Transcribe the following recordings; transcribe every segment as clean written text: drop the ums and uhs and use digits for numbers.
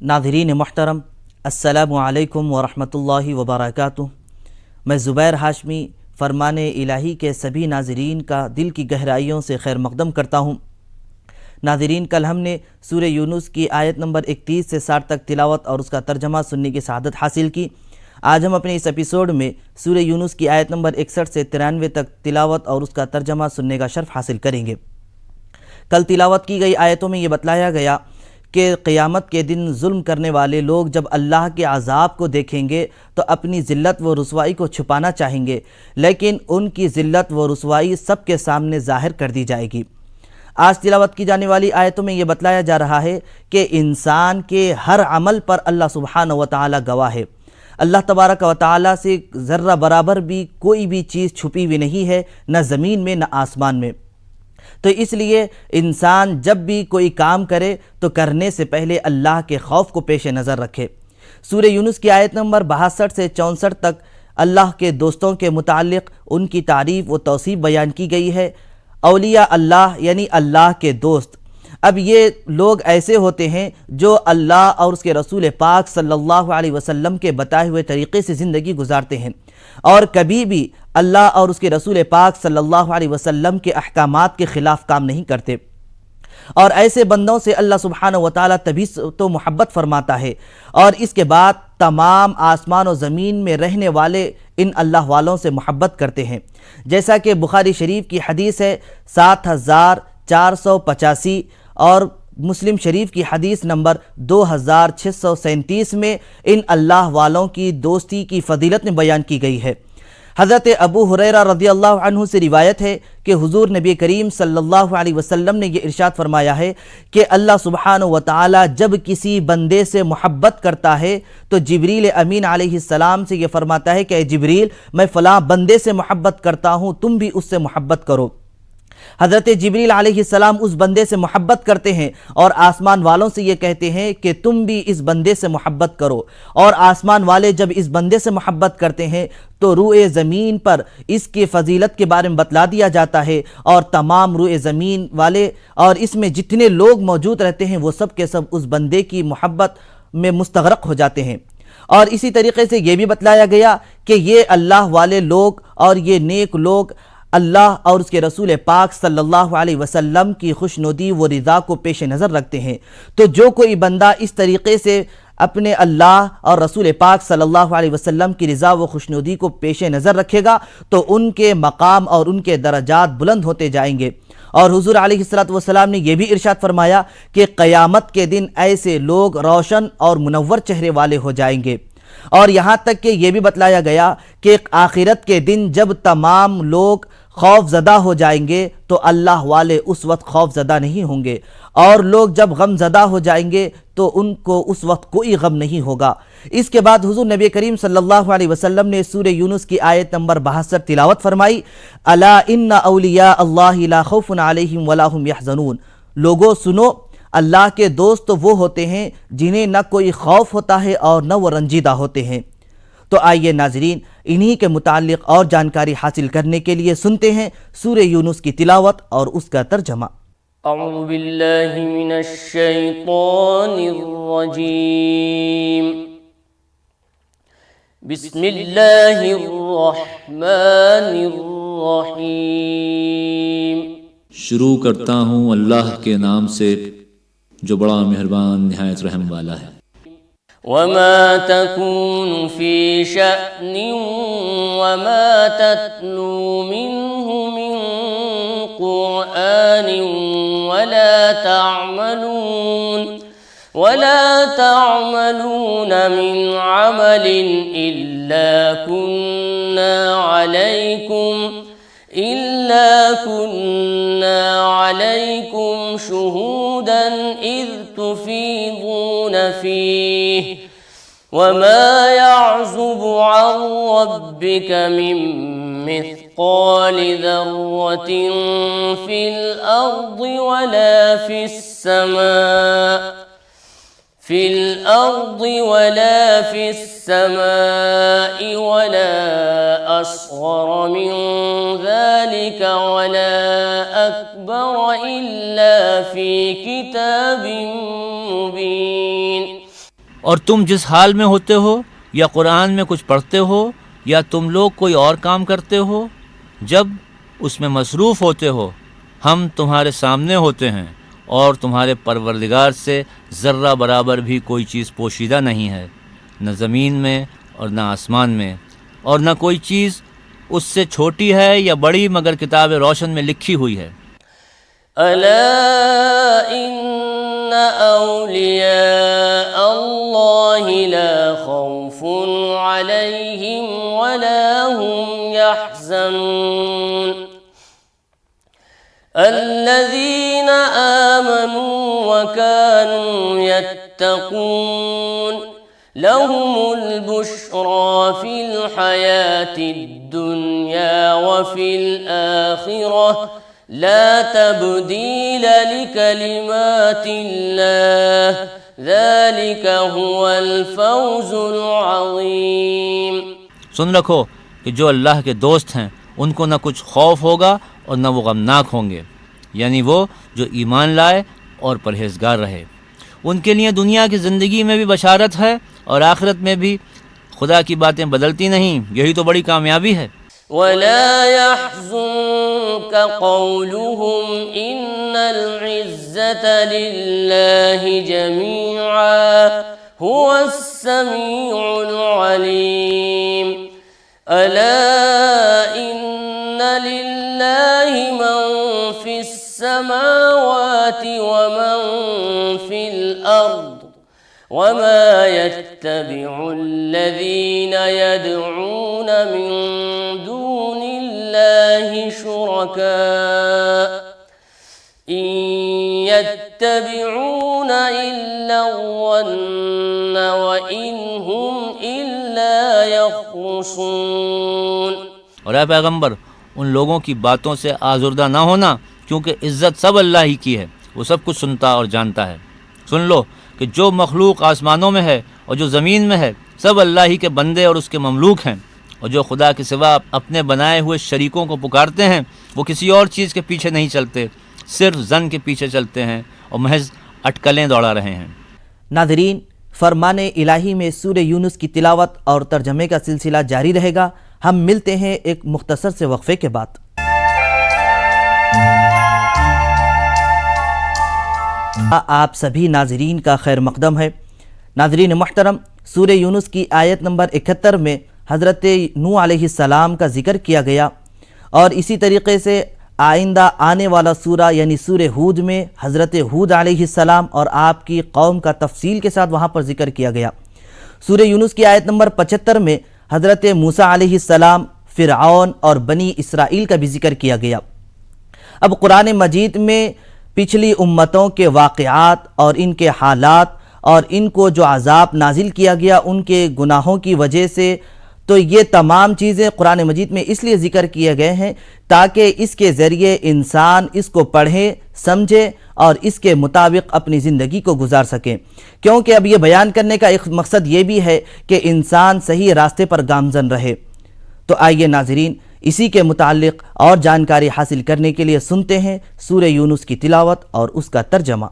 ناظرین محترم، السلام علیکم ورحمۃ اللہ وبرکاتہ۔ میں زبیر ہاشمی فرمان الہی کے سبھی ناظرین کا دل کی گہرائیوں سے خیر مقدم کرتا ہوں۔ ناظرین، کل ہم نے سورہ یونس کی آیت نمبر 31 سے 60 تک تلاوت اور اس کا ترجمہ سننے کی سعادت حاصل کی۔ آج ہم اپنے اس ایپیسوڈ میں سورہ یونس کی آیت نمبر 61 سے 93 تک تلاوت اور اس کا ترجمہ سننے کا شرف حاصل کریں گے۔ کل تلاوت کی گئی آیتوں میں یہ بتلایا گیا کہ قیامت کے دن ظلم کرنے والے لوگ جب اللہ کے عذاب کو دیکھیں گے تو اپنی ذلت و رسوائی کو چھپانا چاہیں گے، لیکن ان کی ذلت و رسوائی سب کے سامنے ظاہر کر دی جائے گی۔ آج تلاوت کی جانے والی آیتوں میں یہ بتلایا جا رہا ہے کہ انسان کے ہر عمل پر اللہ سبحانہ و تعالی گواہ ہے۔ اللہ تبارک و تعالی سے ذرہ برابر بھی کوئی بھی چیز چھپی ہوئی نہیں ہے، نہ زمین میں نہ آسمان میں۔ تو اس لیے انسان جب بھی کوئی کام کرے تو کرنے سے پہلے اللہ کے خوف کو پیش نظر رکھے۔ سورہ یونس کی آیت نمبر 62 سے 64 تک اللہ کے دوستوں کے متعلق ان کی تعریف و توصیف بیان کی گئی ہے۔ اولیاء اللہ یعنی اللہ کے دوست، اب یہ لوگ ایسے ہوتے ہیں جو اللہ اور اس کے رسول پاک صلی اللہ علیہ وسلم کے بتائے ہوئے طریقے سے زندگی گزارتے ہیں اور کبھی بھی اللہ اور اس کے رسول پاک صلی اللہ علیہ وسلم کے احکامات کے خلاف کام نہیں کرتے، اور ایسے بندوں سے اللہ سبحانہ و تعالیٰ تبھی تو محبت فرماتا ہے، اور اس کے بعد تمام آسمان و زمین میں رہنے والے ان اللہ والوں سے محبت کرتے ہیں، جیسا کہ بخاری شریف کی حدیث ہے 7485 اور مسلم شریف کی حدیث نمبر 2637 میں ان اللہ والوں کی دوستی کی فضیلت میں بیان کی گئی ہے۔ حضرت ابو ہریرہ رضی اللہ عنہ سے روایت ہے کہ حضور نبی کریم صلی اللہ علیہ وسلم نے یہ ارشاد فرمایا ہے کہ اللہ سبحانہ و تعالی جب کسی بندے سے محبت کرتا ہے تو جبریل امین علیہ السلام سے یہ فرماتا ہے کہ اے جبریل، میں فلاں بندے سے محبت کرتا ہوں، تم بھی اس سے محبت کرو۔ حضرت جبریل علیہ السلام اس بندے سے محبت کرتے ہیں اور آسمان والوں سے یہ کہتے ہیں کہ تم بھی اس بندے سے محبت کرو، اور آسمان والے جب اس بندے سے محبت کرتے ہیں تو روئے زمین پر اس کی فضیلت کے بارے میں بتلا دیا جاتا ہے، اور تمام روئے زمین والے اور اس میں جتنے لوگ موجود رہتے ہیں وہ سب کے سب اس بندے کی محبت میں مستغرق ہو جاتے ہیں۔ اور اسی طریقے سے یہ بھی بتلایا گیا کہ یہ اللہ والے لوگ اور یہ نیک لوگ اللہ اور اس کے رسول پاک صلی اللہ علیہ وسلم کی خوشنودی و رضا کو پیش نظر رکھتے ہیں۔ تو جو کوئی بندہ اس طریقے سے اپنے اللہ اور رسول پاک صلی اللہ علیہ وسلم کی رضا و خوشنودی کو پیش نظر رکھے گا تو ان کے مقام اور ان کے درجات بلند ہوتے جائیں گے۔ اور حضور علیہ السلام نے یہ بھی ارشاد فرمایا کہ قیامت کے دن ایسے لوگ روشن اور منور چہرے والے ہو جائیں گے، اور یہاں تک کہ یہ بھی بتلایا گیا کہ آخرت کے دن جب تمام لوگ خوف زدہ ہو جائیں گے تو اللہ والے اس وقت خوف زدہ نہیں ہوں گے، اور لوگ جب غم زدہ ہو جائیں گے تو ان کو اس وقت کوئی غم نہیں ہوگا۔ اس کے بعد حضور نبی کریم صلی اللہ علیہ وسلم نے سورہ یونس کی آیت نمبر 62 تلاوت فرمائی، الا ان اولیاء اللہ لا خوف علیہم ولا هم يحزنون، لوگو سنو، اللہ کے دوست وہ ہوتے ہیں جنہیں نہ کوئی خوف ہوتا ہے اور نہ وہ رنجیدہ ہوتے ہیں۔ تو آئیے ناظرین، انہی کے متعلق اور جانکاری حاصل کرنے کے لیے سنتے ہیں سورہ یونس کی تلاوت اور اس کا ترجمہ۔ اعوذ باللہ من الشیطان الرجیم، بسم اللہ الرحمن الرحیم۔ شروع کرتا ہوں اللہ کے نام سے جو بڑا مہربان نہایت رحم والا ہے۔ وما تكون في شأن وما تتلو منه من قرآن ولا تعملون من عمل إلا كنا عليكم شهودا إذ تفيضون فيه وما يعزب عن ربك من مثقال ذرة في الأرض ولا في السماء ولا أصغر من ذلك ولا أكبر إلا في كتاب مبين۔ اور تم جس حال میں ہوتے ہو یا قرآن میں کچھ پڑھتے ہو یا تم لوگ کوئی اور کام کرتے ہو، جب اس میں مصروف ہوتے ہو ہم تمہارے سامنے ہوتے ہیں اور تمہارے پروردگار سے ذرہ برابر بھی کوئی چیز پوشیدہ نہیں ہے، نہ زمین میں اور نہ آسمان میں، اور نہ کوئی چیز اس سے چھوٹی ہے یا بڑی مگر کتاب روشن میں لکھی ہوئی ہے۔ ألا إن أولياء الله لا خوف عليهم ولا هم يحزنون الذين آمنوا وكانوا يتقون لهم البشرى في الحياة الدنيا وفي الآخرة لا تبديل لكلمات الله ذلك هو الفوز العظيم۔ سن رکھو کہ جو اللہ کے دوست ہیں ان کو نہ کچھ خوف ہوگا اور نہ وہ غمناک ہوں گے، یعنی وہ جو ایمان لائے اور پرہیزگار رہے، ان کے لیے دنیا کی زندگی میں بھی بشارت ہے اور آخرت میں بھی۔ خدا کی باتیں بدلتی نہیں، یہی تو بڑی کامیابی ہے۔ ولا يحزنك قولهم إن العزة لله جميعا هو السميع العليم ألا إن لله من في السماوات ومن في الأرض وما يتبع الذين يدعون من دون الله شركاء إن يتبعون إلا الظن وإن هم إلا يخرصون۔ اور اے پیغمبر ان لوگوں کی باتوں سے آزردہ نہ ہونا، کیونکہ عزت سب اللہ ہی کی ہے، وہ سب کچھ سنتا اور جانتا ہے۔ سن لو کہ جو مخلوق آسمانوں میں ہے اور جو زمین میں ہے سب اللہ ہی کے بندے اور اس کے مملوک ہیں، اور جو خدا کے سوا اپنے بنائے ہوئے شریکوں کو پکارتے ہیں وہ کسی اور چیز کے پیچھے نہیں چلتے، صرف ظن کے پیچھے چلتے ہیں اور محض اٹکلیں دوڑا رہے ہیں۔ ناظرین، فرمان الہی میں سورہ یونس کی تلاوت اور ترجمے کا سلسلہ جاری رہے گا۔ ہم ملتے ہیں ایک مختصر سے وقفے کے بعد۔ آپ سبھی ناظرین کا خیر مقدم ہے۔ ناظرین محترم، سورہ یونس کی آیت نمبر 71 میں حضرت نوح علیہ السلام کا ذکر کیا گیا، اور اسی طریقے سے آئندہ آنے والا سورہ یعنی سورہ ہود میں حضرت ہود علیہ السلام اور آپ کی قوم کا تفصیل کے ساتھ وہاں پر ذکر کیا گیا۔ سورہ یونس کی آیت نمبر 75 میں حضرت موسیٰ علیہ السلام، فرعون اور بنی اسرائیل کا بھی ذکر کیا گیا۔ اب قرآن مجید میں پچھلی امتوں کے واقعات اور ان کے حالات اور ان کو جو عذاب نازل کیا گیا ان کے گناہوں کی وجہ سے، تو یہ تمام چیزیں قرآن مجید میں اس لیے ذکر کیے گئے ہیں تاکہ اس کے ذریعے انسان اس کو پڑھے، سمجھے اور اس کے مطابق اپنی زندگی کو گزار سکیں، کیونکہ اب یہ بیان کرنے کا ایک مقصد یہ بھی ہے کہ انسان صحیح راستے پر گامزن رہے۔ تو آئیے ناظرین، اسی کے متعلق اور جانکاری حاصل کرنے کے لیے سنتے ہیں سورہ یونس کی تلاوت اور اس کا ترجمہ۔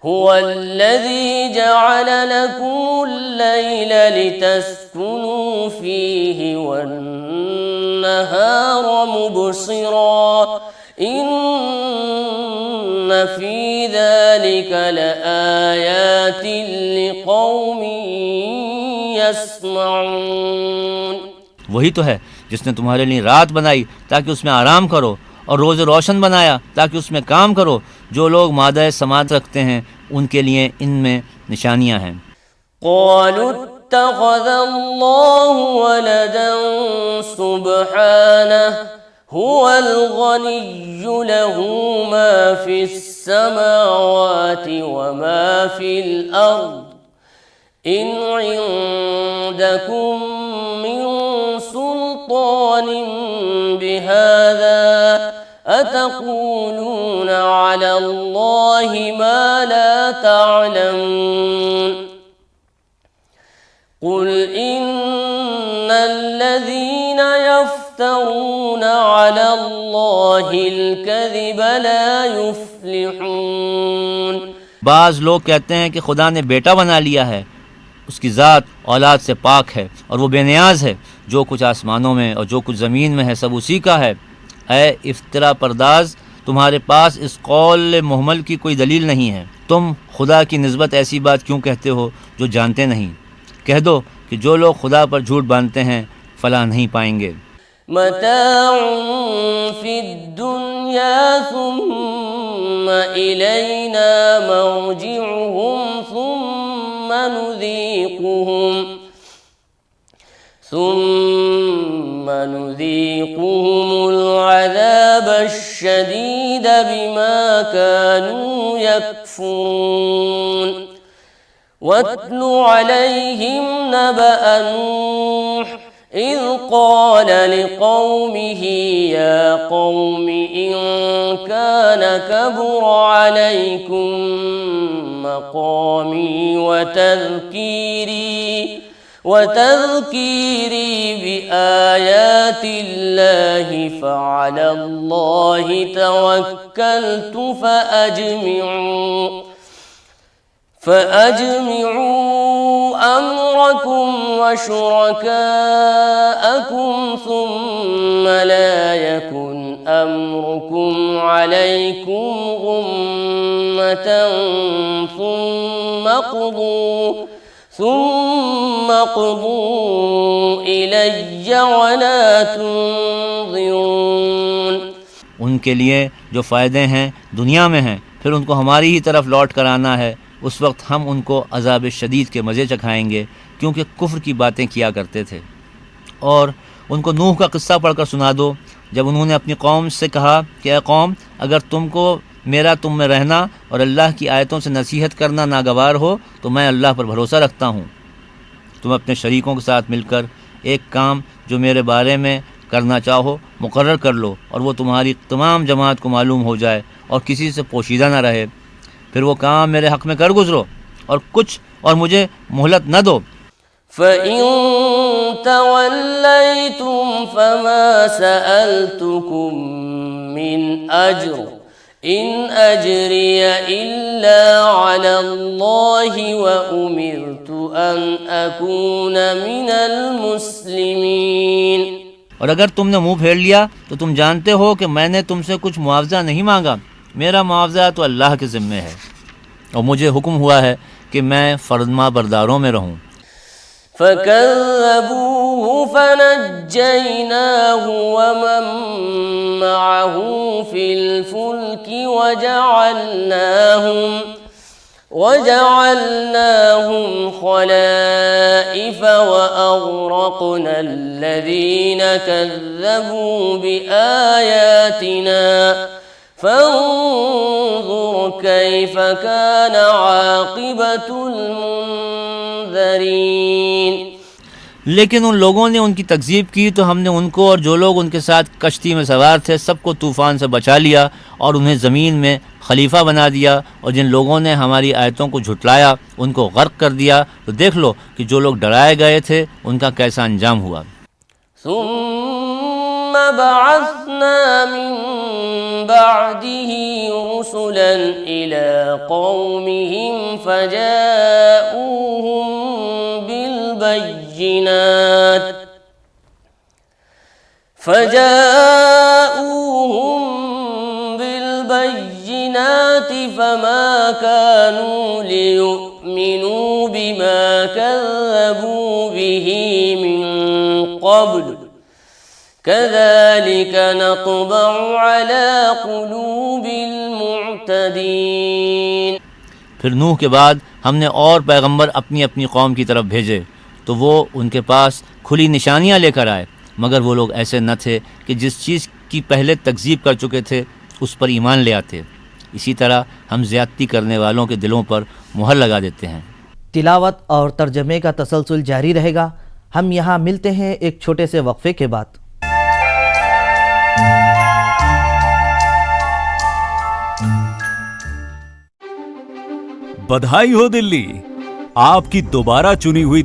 هو الذي جعل لكم الليل لتسكنوا فيه والنهار مبصرا إن في ذلك لآيات لقوم يسمعون۔ وہی تو ہے جس نے تمہارے لیے رات بنائی تاکہ اس میں آرام کرو، اور روز روشن بنایا تاکہ اس میں کام کرو۔ جو لوگ مادہ سماعت رکھتے ہیں ان کے لیے ان میں نشانیاں ہیں۔ قالوا اتخذ الله ولدا سبحانه هو الغني له ما في السماوات وما في الأرض إن عندكم من سلطان بهذا أتقولون على الله ما لا تعلمون قل إن الذين يفترون على الله الكذب لا يفلحون۔ بعض لوگ کہتے ہیں کہ خدا نے بیٹا بنا لیا ہے، اس کی ذات اولاد سے پاک ہے اور وہ بے نیاز ہے. جو کچھ آسمانوں میں اور جو کچھ زمین میں ہے سب اسی کا ہے. اے افترا پرداز، تمہارے پاس اس قول محمل کی کوئی دلیل نہیں ہے. تم خدا کی نسبت ایسی بات کیوں کہتے ہو جو جانتے نہیں؟ کہہ دو کہ جو لوگ خدا پر جھوٹ باندھتے ہیں فلاح نہیں پائیں گے. متاع فی الدنیا ثم الینا مرجعهم ثم نذيقهم العذاب الشديد بما كانوا يكفرون. واتل عليهم نبأ نوح إذ قال لقومه يا قوم إن كان كبر عليكم مقامي وتذكيري بآيات الله فعلى الله توكلت فأجمعوا أمركم وشركاءكم ثم لا يكن أمركم عليكم غمة ثم قضوا إلي ولا تنظرون. ان کے لیے جو فائدے ہیں دنیا میں ہیں پھر ان کو ہماری ہی طرف لوٹ کر آنا ہے. اس وقت ہم ان کو عذاب شدید کے مزے چکھائیں گے کیونکہ کفر کی باتیں کیا کرتے تھے. اور ان کو نوح کا قصہ پڑھ کر سنا دو جب انہوں نے اپنی قوم سے کہا کہ اے قوم، اگر تم کو میرا تم میں رہنا اور اللہ کی آیتوں سے نصیحت کرنا ناگوار ہو تو میں اللہ پر بھروسہ رکھتا ہوں. تم اپنے شریکوں کے ساتھ مل کر ایک کام جو میرے بارے میں کرنا چاہو مقرر کر لو اور وہ تمہاری تمام جماعت کو معلوم ہو جائے اور کسی سے پوشیدہ نہ رہے. پھر وہ کام میرے حق میں کر گزرو اور مجھے مہلت نہ دو. فَإِن تَوَلَّيْتُمْ فَمَا سَأَلْتُكُم مِّنْ أَجْرٍ إِنْ أَجْرِيَ إِلَّا عَلَى اللَّهِ وَأُمِرْتُ أَنْ أَكُونَ مِنَ الْمُسْلِمِينَ. اور اگر تم نے منہ پھیر لیا تو تم جانتے ہو کہ میں نے تم سے کچھ معاوضہ نہیں مانگا. میرا معاوضہ تو اللہ کے ذمے ہے اور مجھے حکم ہوا ہے کہ میں فرما برداروں میں رہوں. فَكَذَّبُوهُ فَنَجَّيْنَاهُ وَمَن مَّعَهُ فِي الْفُلْكِ وَجَعَلْنَاهُمْ خَلَائِفَ وَأَغْرَقْنَا الَّذِينَ كَذَّبُوا بِآيَاتِنَا فانظر كيف كان عاقبة المنذرين. لیکن ان لوگوں نے ان کی تکذیب کی تو ہم نے ان کو اور جو لوگ ان کے ساتھ کشتی میں سوار تھے سب کو طوفان سے بچا لیا اور انہیں زمین میں خلیفہ بنا دیا. اور جن لوگوں نے ہماری آیتوں کو جھٹلایا ان کو غرق کر دیا. تو دیکھ لو کہ جو لوگ ڈرائے گئے تھے ان کا کیسا انجام ہوا. ثم بعثنا من بعده رسلا إلى قومهم فجاءوهم بالبينات فما كانوا ليؤمنوا بما كذبوا به من قبل كذلك نطبع على قلوب المعتدين. پھر نوح کے بعد ہم نے اور پیغمبر اپنی اپنی قوم کی طرف بھیجے تو وہ ان کے پاس کھلی نشانیاں لے کر آئے مگر وہ لوگ ایسے نہ تھے کہ جس چیز کی پہلے تکذیب کر چکے تھے اس پر ایمان لے آتے. اسی طرح ہم زیادتی کرنے والوں کے دلوں پر مہر لگا دیتے ہیں. تلاوت اور ترجمے کا تسلسل جاری رہے گا. ہم یہاں ملتے ہیں ایک چھوٹے سے وقفے کے بعد. بدھائی ہو دلی، آپ کی دوبارہ چنی ہوئی